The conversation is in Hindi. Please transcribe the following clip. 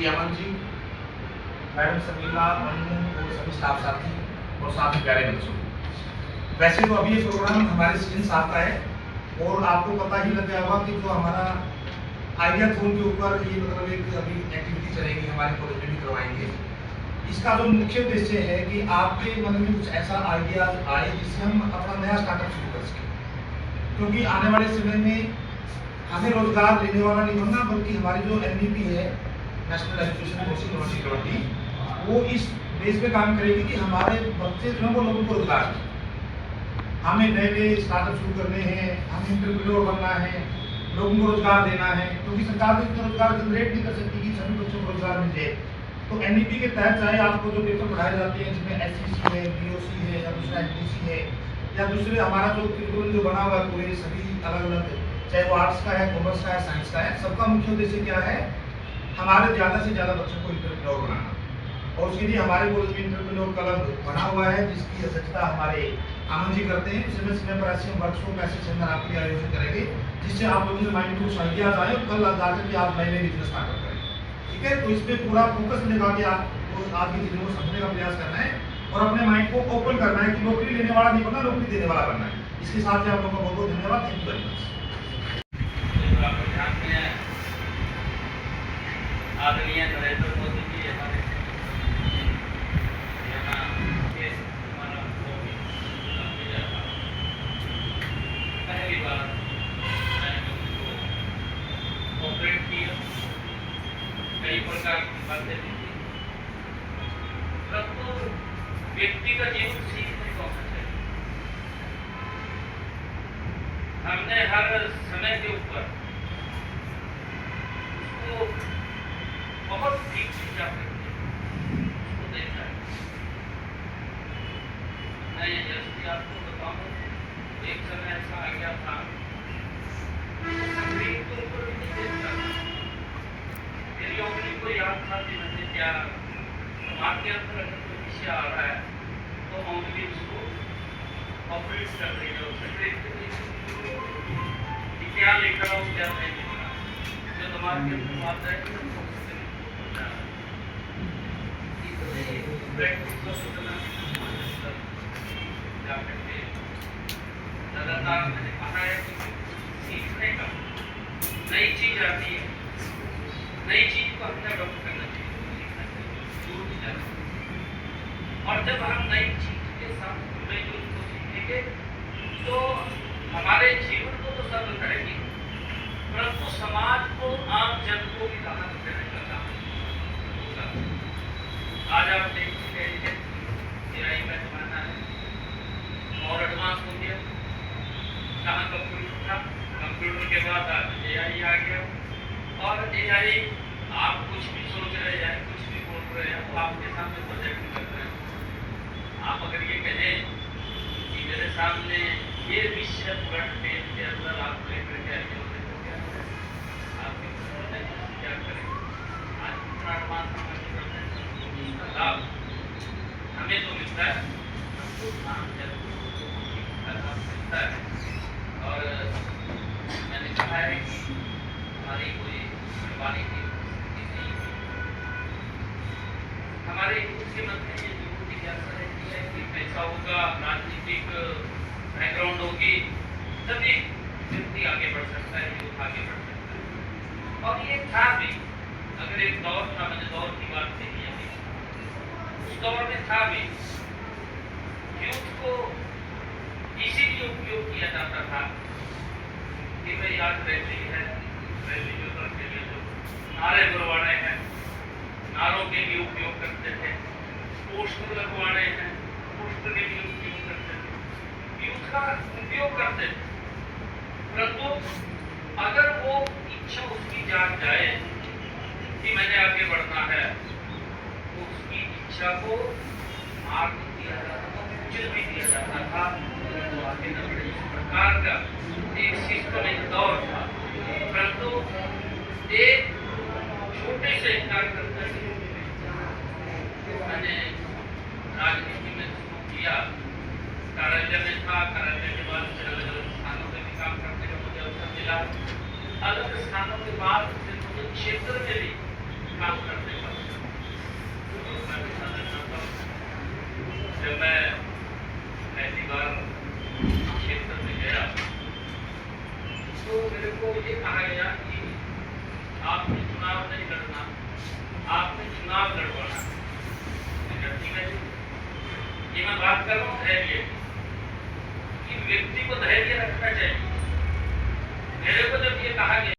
श्री अमन जी, मैडम समीला, मन्नू और सभी स्टाफ साथी और साथ में प्यारे बच्चों। वैसे तो अभी ये प्रोग्राम हमारे स्किन साथ का है और आपको पता ही लग गया होगा कि जो हमारा आइडिया थोन के ऊपर ये मतलब एक अभी एक्टिविटी चलेगी हमारे कॉलेज में भी करवाएंगे। इसका जो मुख्य उद्देश्य है कि आपके मन में कुछ ऐसा आइडिया आए जिससे हम अपना नया स्टार्टअप शुरू कर सकें, क्योंकि आने वाले समय में हमें रोजगार लेने वाला नहीं बनना, बल्कि हमारी जो NEP है, नेशनल एजुकेशन पॉलिसी 2020, वो इस बेस पे काम करेगी कि हमारे बच्चे जो हैं वो लोगों को रोजगार दें। हमें नए नए स्टार्टअप शुरू करने हैं, हमें एंटरप्रेन्योर बनना है, लोगों को रोजगार देना है, क्योंकि सरकार भी रोजगार जनरेट नहीं कर सकती कि सभी बच्चों को रोजगार मिल जाए। तो NEP के तहत चाहे आपको जो पेपर पढ़ाए जाते हैं जिसमें SCC है, BOC है या दूसरा NTC है या दूसरे हमारा जो करिकुलम जो बना हुआ है पूरे सभी अलग अलग, चाहे वो आर्ट्स का है, कॉमर्स का है, साइंस का है, सबका मुख्य उद्देश्य क्या है? हमारे ज़्यादा से ज़्यादा बच्चों को एंटरप्रेन्योर बनाना। और उसके लिए हमारे कॉलेज में एंटरप्रेन्योर क्लब बना हुआ है जिसकी अध्यक्षता हमारे आनंद जी करते हैं। समय समय पर ऐसे वर्कशॉप ऐसे सेमिनार आपके लिए आयोजित करेंगे जिससे आप लोगों के माइंड में कुछ आइडियाज आए और कल जाकर के आप नए नए बिजनेस स्टार्ट करें। ठीक है, तो इस पर पूरा फोकस लगा के आपको आज की चीज़ों को समझने का प्रयास करना है और अपने माइंड को ओपन करना है कि नौकरी लेने वाला नहीं बनना, नौकरी देने वाला बनना है। इसके साथ ही आप लोगों का बहुत बहुत धन्यवाद। Thank you very much. आदरणीय नरेंद्र मोदी जी हमारे पहली बार मैंने उनको ऑपरेट किया, कई प्रकार की बातें दी थी, परंतु व्यक्ति का जीवन सीखने को होना चाहिए। हमने हर समय के ऊपर उसको बहुत ठीक से उसको देखा है। मैं जैसे आपको बताऊं, एक समय ऐसा आ गया था स्क्रीन के ऊपर भी नहीं देखता था। मेरी उंगली को याद था कि मैंने क्या दिमाग के अंदर अगर कोई विषय आ रहा है तो उंगली उसको ऑपरेट कर रही है। स्क्रीन पे क्या लिख रहा हूँ क्या नहीं लिख रहा, जो दिमाग के अंदर आता है लगातार मैंने कहा है कि सीखने का, नई चीज आती है, नई चीज को हमें अडॉप्ट करना चाहिए और जब हम नई चीज के साथ जुड़े जो उसको सीखेंगे तो हमारे जीवन को तो सरल करेगी, परंतु समाज को, आम जन को भी राहत देने का काम होगा। आज आप देखते हैं AI का जमाना है और एडवांस हो गया। कहाँ कंप्यूटर था, कंप्यूटर के बाद AI आ गया और AI आप कुछ भी सोच रहे हैं, कुछ भी बोल रहे हैं, वो आपके सामने प्रोजेक्ट कर रहे हैं। आप अगर ये कहें कि मेरे सामने ये विषय फ्रंट पेज के अंदर आप लेकर के आइए और देखो क्या करें, आपके क्या करें। आज इतना एडवांस लाभ हमें तो मिलता है, हमको काम मिलता है। और मैंने कहा है कि हमारी कोई कुर्बानी की स्थिति नहीं है। हमारे मुख्यमंत्री ने जरूर जिज्ञासा रहती है कि पैसा होगा, राजनीतिक बैकग्राउंड होगी, तभी व्यक्ति आगे बढ़ सकता है, यूथ आगे बढ़ सकता है। और ये था भी, अगर एक दौर था, मैंने दौर की बात कही है, उस दौर में था भी यूथ को इसीलिए उपयोग किया जाता था कि भाई आज रैली है, रैली जो करके लिए जो नारे बुलवाने हैं, नारों के लिए उपयोग करते थे, पोस्टर लगवाने हैं, पोस्टर के लिए उपयोग करते थे, यूथ का उपयोग करते थे। परंतु अगर वो इच्छा उसकी जाग जाए कि मैंने आगे बढ़ना है, तो उसकी इच्छा को मार्ग दिया जाता था, कुचल भी दिया जाता था, तो आगे न बढ़े। इस प्रकार का एक सिस्टम, एक दौर था। परंतु एक छोटे से कार्यकर्ता से मैंने राजनीति में शुरू किया। कार्यालय में था, कार्यालय के बाद अलग अलग स्थानों में भी काम करने का मुझे अवसर मिला। अलग स्थानों के बाद मुझे क्षेत्र में भी काम करने ये कहा गया कि आपने चुनाव नहीं लड़ना, आपने चुनाव लड़वाना। ठीक है, ये मैं बात कर रहा हूँ धैर्य कि व्यक्ति को धैर्य रखना चाहिए। मेरे को जब ये कहा गया